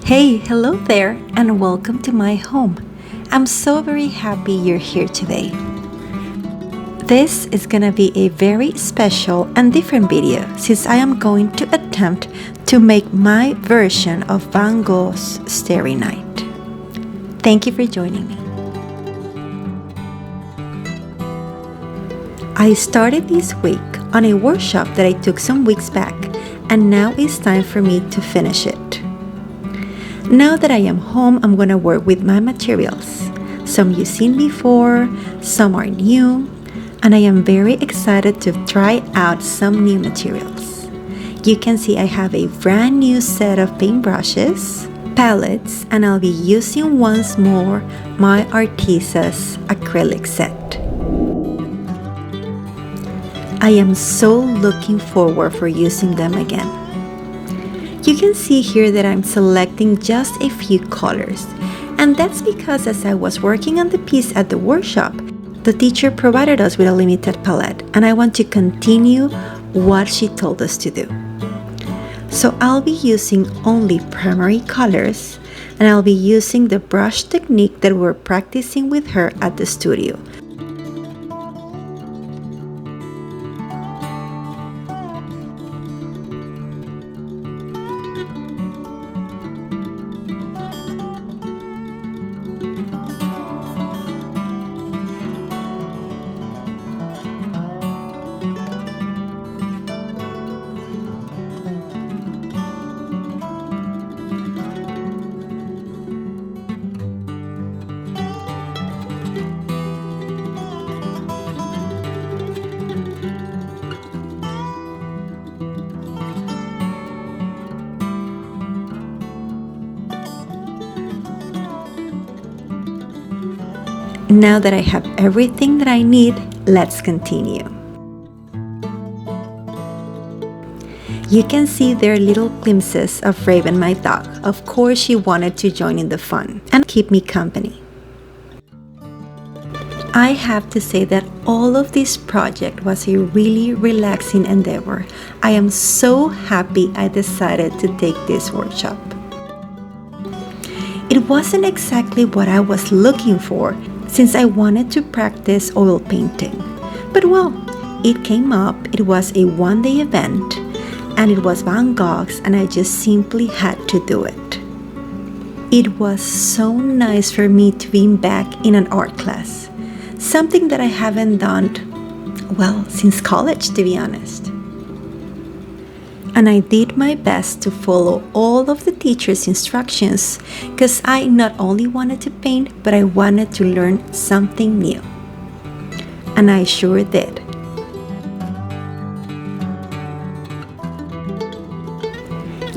Hey, hello there, and welcome to my home. I'm so very happy you're here today. This is gonna be a very special and different video since I am going to attempt to make my version of Van Gogh's Starry Night. Thank you for joining me. I started this week on a workshop that I took some weeks back, and now it's time for me to finish it. Now that I am home, I'm gonna work with my materials. Some you've seen before, some are new, and I am very excited to try out some new materials. You can see I have a brand new set of paintbrushes, palettes, and I'll be using once more my Arteza's Acrylic set. I am so looking forward for using them again. You can see here that I'm selecting just a few colors, and that's because as I was working on the piece at the workshop, the teacher provided us with a limited palette, and I want to continue what she told us to do. So I'll be using only primary colors, and I'll be using the brush technique that we're practicing with her at the studio. Now that I have everything that I need, let's continue. You can see there are little glimpses of Raven, my dog. Of course, she wanted to join in the fun and keep me company. I have to say that all of this project was a really relaxing endeavor. I am so happy I decided to take this workshop. It wasn't exactly what I was looking for, since I wanted to practice oil painting. But well, it came up, it was a one-day event, and it was Van Gogh's, and I just simply had to do it. It was so nice for me to be back in an art class, something that I haven't done, well, since college, to be honest. And I did my best to follow all of the teacher's instructions because I not only wanted to paint, but I wanted to learn something new. And I sure did.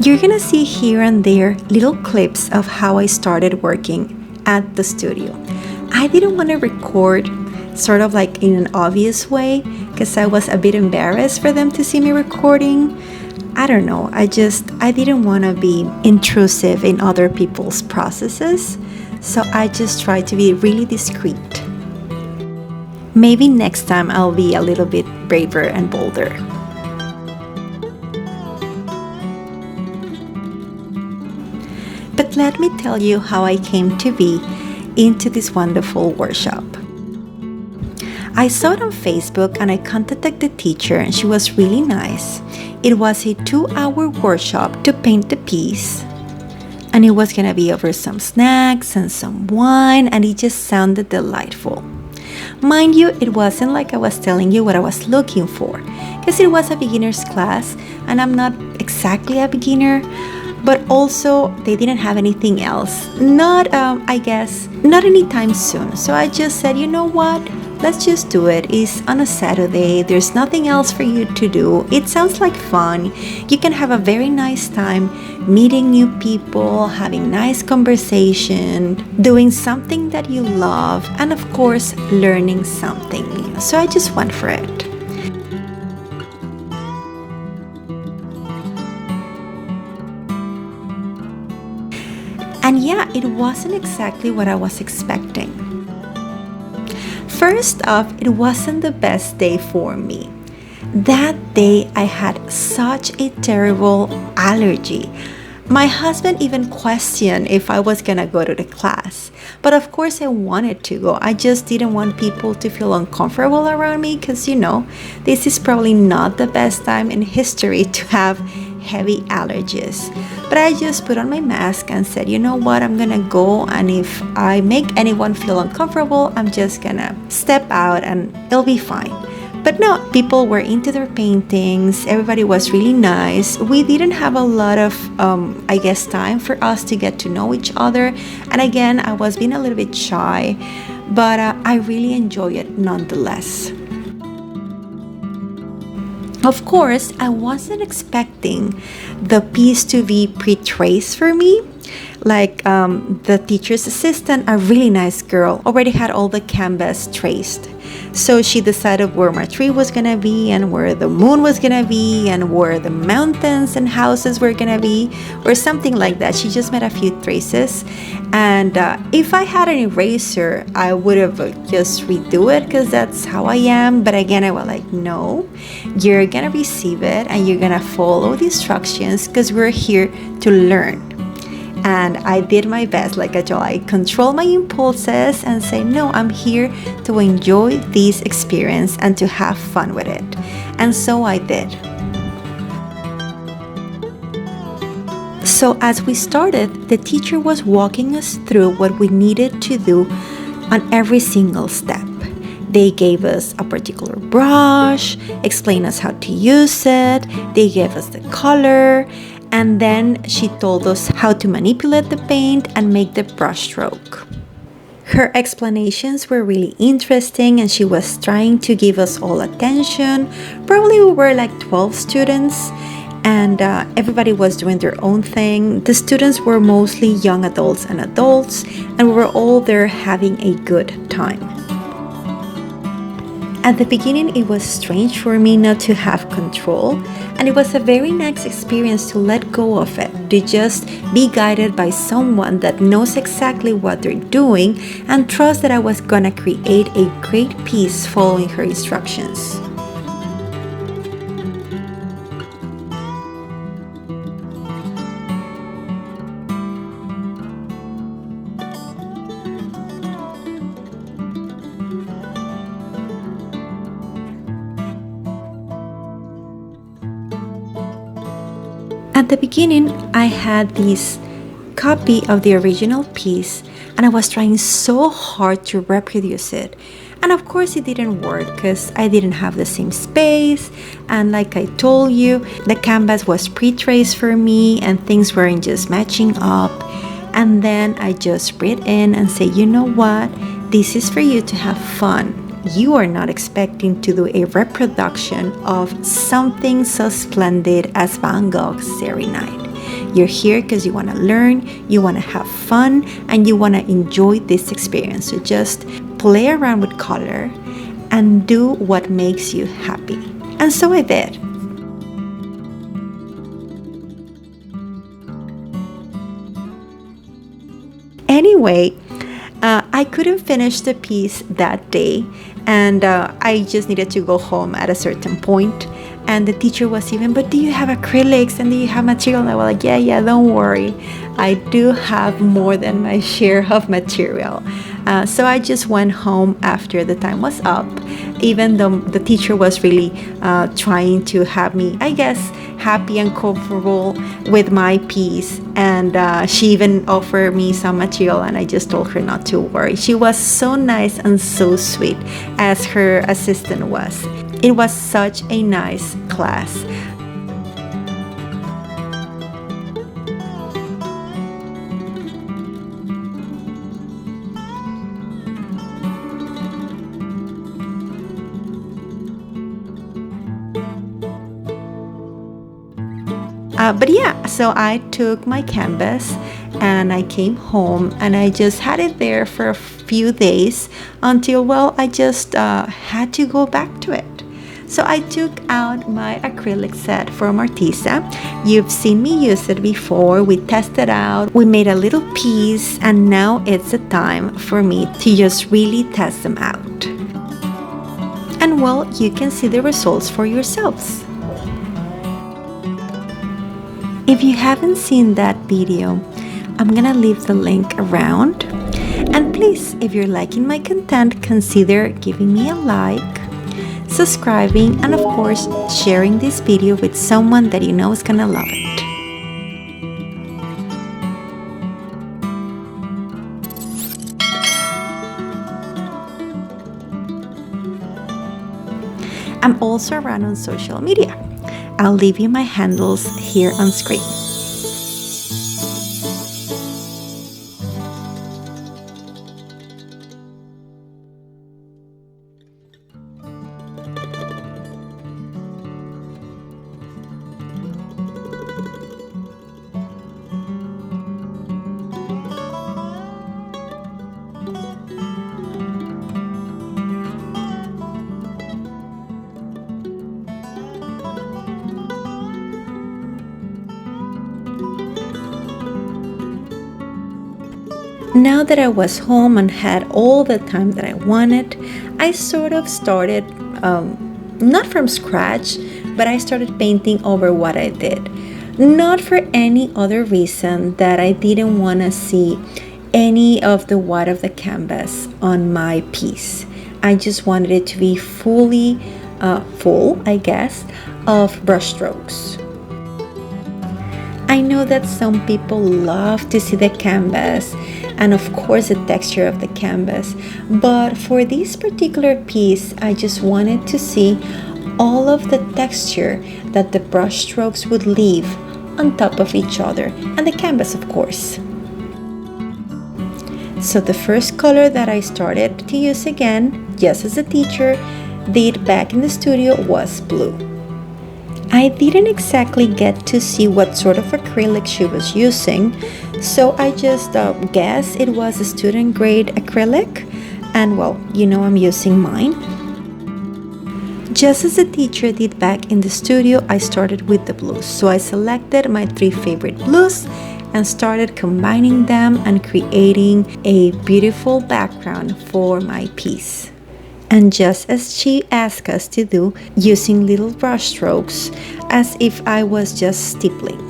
You're gonna see here and there little clips of how I started working at the studio. I didn't want to record sort of like in an obvious way because I was a bit embarrassed for them to see me recording. I don't know, I didn't want to be intrusive in other people's processes, so I just tried to be really discreet. Maybe next time I'll be a little bit braver and bolder. But let me tell you how I came to be into this wonderful workshop. I saw it on Facebook and I contacted the teacher, and she was really nice. It was a 2-hour workshop to paint the piece, and it was gonna be over some snacks and some wine, and it just sounded delightful. Mind you, it wasn't like I was telling you what I was looking for, because it was a beginner's class, and I'm not exactly a beginner, but also they didn't have anything else. Not anytime soon. So I just said, you know what? Let's just do it. It's on a Saturday. There's nothing else for you to do. It sounds like fun. You can have a very nice time meeting new people, having nice conversation, doing something that you love, and of course, learning something new. So I just went for it. And yeah, it wasn't exactly what I was expecting. First off, it wasn't the best day for me. That day I had such a terrible allergy. My husband even questioned if I was gonna go to the class. But of course I wanted to go. I just didn't want people to feel uncomfortable around me because, this is probably not the best time in history to have heavy allergies. But I just put on my mask and said, you know what, I'm gonna go, and if I make anyone feel uncomfortable, I'm just gonna step out and it'll be fine. But no, people were into their paintings. Everybody was really nice. We didn't have a lot of, time for us to get to know each other. And again, I was being a little bit shy, but I really enjoyed it nonetheless. Of course, I wasn't expecting the piece to be pre-traced for me. Like the teacher's assistant, a really nice girl, already had all the canvas traced. So she decided where my tree was gonna be and where the moon was gonna be and where the mountains and houses were gonna be, or something like that. She just made a few traces. And if I had an eraser, I would have just redo it because that's how I am. But again, I was like, no, you're gonna receive it and you're gonna follow the instructions because we're here to learn. And I did my best, like I told, I control my impulses and say, no, I'm here to enjoy this experience and to have fun with it. And so I did. So as we started, the teacher was walking us through what we needed to do on every single step. They gave us a particular brush, explained us how to use it, they gave us the color, and then she told us how to manipulate the paint and make the brush stroke. Her explanations were really interesting and she was trying to give us all attention. Probably we were like 12 students and everybody was doing their own thing. The students were mostly young adults and adults, and we were all there having a good time. At the beginning, it was strange for me not to have control, and it was a very nice experience to let go of it, to just be guided by someone that knows exactly what they're doing and trust that I was gonna create a great piece following her instructions. At the beginning, I had this copy of the original piece and I was trying so hard to reproduce it. And of course it didn't work because I didn't have the same space, and like I told you, the canvas was pre-traced for me and things weren't just matching up. And then I just breathe in and say, you know what, this is for you to have fun. You are not expecting to do a reproduction of something so splendid as Van Gogh's Starry Night. You're here because you want to learn, you want to have fun, and you want to enjoy this experience. So just play around with color and do what makes you happy. And so I did. Anyway, I couldn't finish the piece that day, and I just needed to go home at a certain point. And the teacher was even, but do you have acrylics and do you have material? And I was like, yeah, don't worry. I do have more than my share of material. So I just went home after the time was up, even though the teacher was really trying to have me, I guess, happy and comfortable with my piece. And she even offered me some material, and I just told her not to worry. She was so nice and so sweet, as her assistant was. It was such a nice class. But yeah, so I took my canvas and I came home and I just had it there for a few days until, well, I just had to go back to it. So I took out my acrylic set from Arteza. You've seen me use it before. We tested out, we made a little piece, and now it's the time for me to just really test them out. And well, you can see the results for yourselves. If you haven't seen that video, I'm gonna leave the link around. And please, if you're liking my content, consider giving me a like, subscribing, and of course, sharing this video with someone that you know is gonna love it. I'm also around on social media. I'll leave you my handles here on screen. Now that I was home and had all the time that I wanted, I sort of started, not from scratch, but I started painting over what I did. Not for any other reason that I didn't want to see any of the white of the canvas on my piece. I just wanted it to be fully full, I guess, of brushstrokes. I know that some people love to see the canvas and of course the texture of the canvas, but for this particular piece I just wanted to see all of the texture that the brush strokes would leave on top of each other, and the canvas of course. So the first color that I started to use again, just as a teacher did back in the studio, was blue. I didn't exactly get to see what sort of acrylic she was using, so I just guessed it was a student grade acrylic, and well, you know I'm using mine. Just as the teacher did back in the studio, I started with the blues, so I selected my 3 favorite blues and started combining them and creating a beautiful background for my piece. And just as she asked us to do, using little brush strokes as if I was just stippling.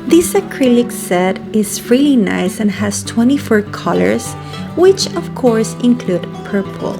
This acrylic set is really nice and has 24 colors, which of course include purple.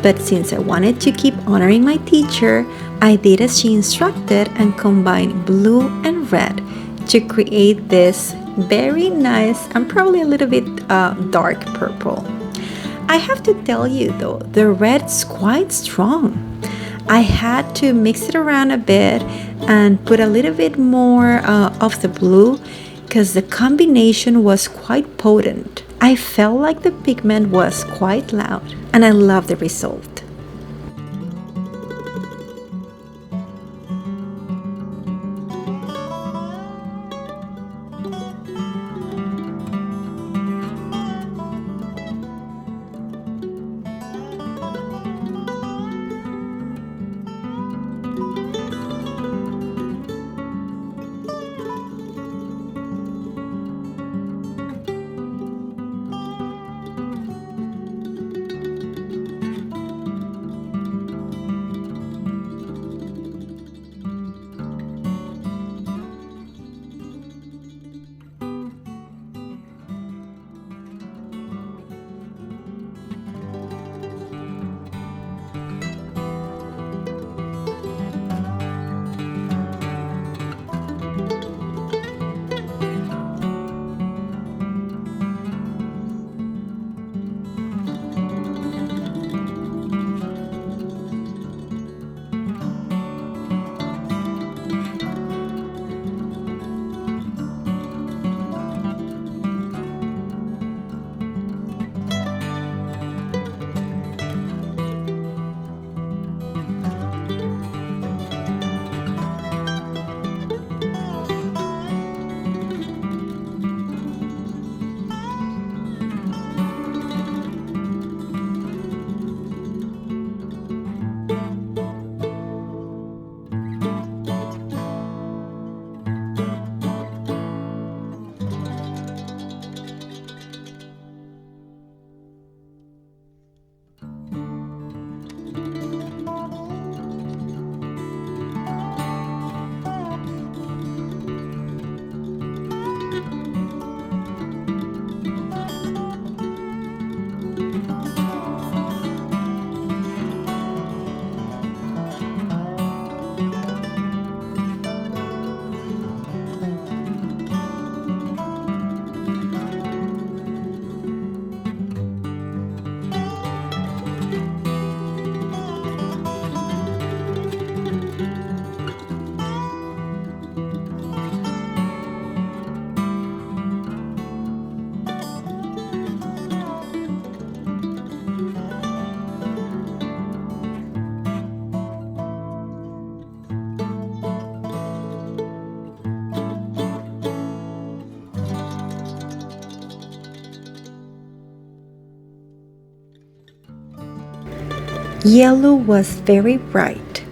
But since I wanted to keep honoring my teacher, I did as she instructed and combined blue and red to create this very nice and probably a little bit dark purple. I have to tell you though, the red's quite strong. I had to mix it around a bit and put a little bit more of the blue because the combination was quite potent. I felt like the pigment was quite loud and I love the result. Yellow was very bright,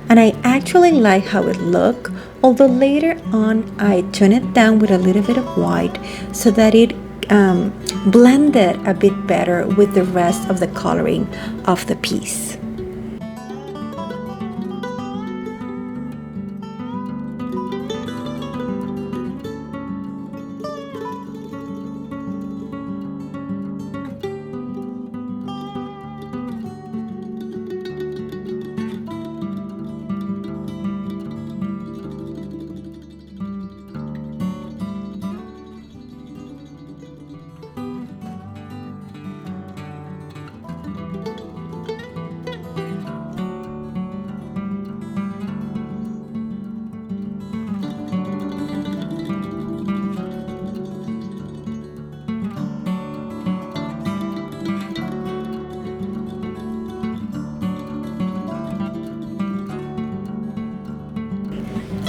and I actually like how it looked, although later on I toned it down with a little bit of white so that it blended a bit better with the rest of the coloring of the piece.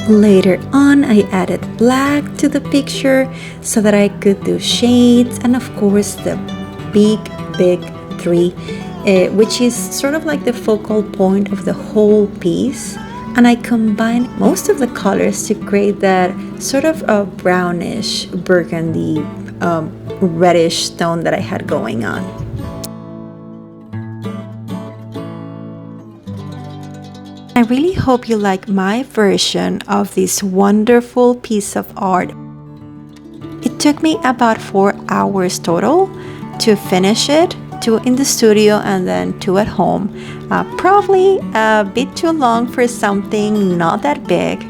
Later on, I added black to the picture so that I could do shades, and of course the big tree, which is sort of like the focal point of the whole piece. And I combined most of the colors to create that sort of a brownish burgundy reddish tone that I had going on. I really hope you like my version of this wonderful piece of art. It took me about 4 hours total to finish it, 2 in the studio and then 2 at home. Probably a bit too long for something not that big.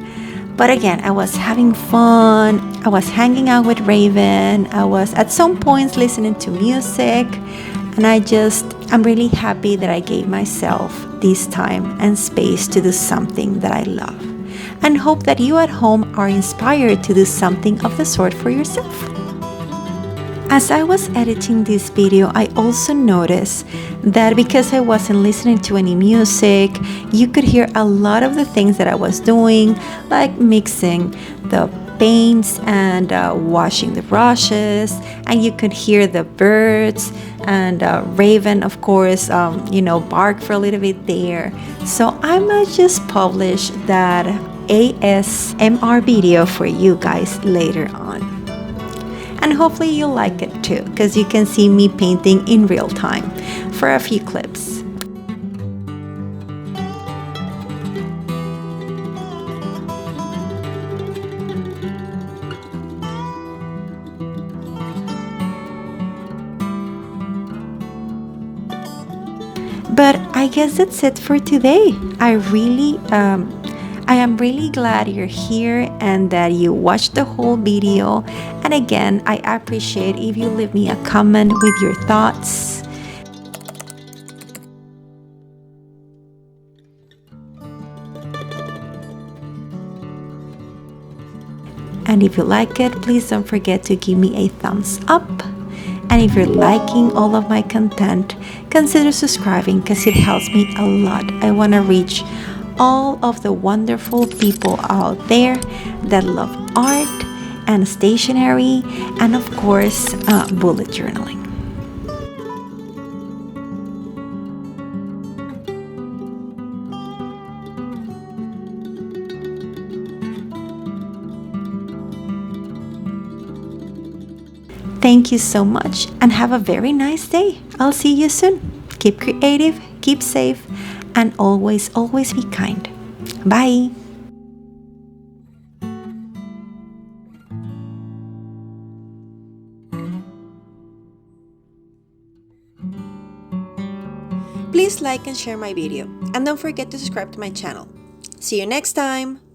But again, I was having fun. I was hanging out with Raven. I was at some points listening to music. And I'm really happy that I gave myself this time and space to do something that I love. And hope that you at home are inspired to do something of the sort for yourself. As I was editing this video, I also noticed that because I wasn't listening to any music, you could hear a lot of the things that I was doing, like mixing the paints and washing the brushes, and you could hear the birds and Raven, of course, bark for a little bit there. So I might just publish that ASMR video for you guys later on. And hopefully you'll like it too, because you can see me painting in real time for a few clips. But I guess that's it for today. I am really glad you're here and that you watched the whole video. And again, I appreciate if you leave me a comment with your thoughts. And if you like it, please don't forget to give me a thumbs up. And if you're liking all of my content, consider subscribing because it helps me a lot. I want to reach all of the wonderful people out there that love art and stationery and of course bullet journaling. Thank you so much and have a very nice day. I'll see you soon. Keep creative, keep safe, and always be kind. Bye. Please like and share my video, and don't forget to subscribe to my channel. See you next time.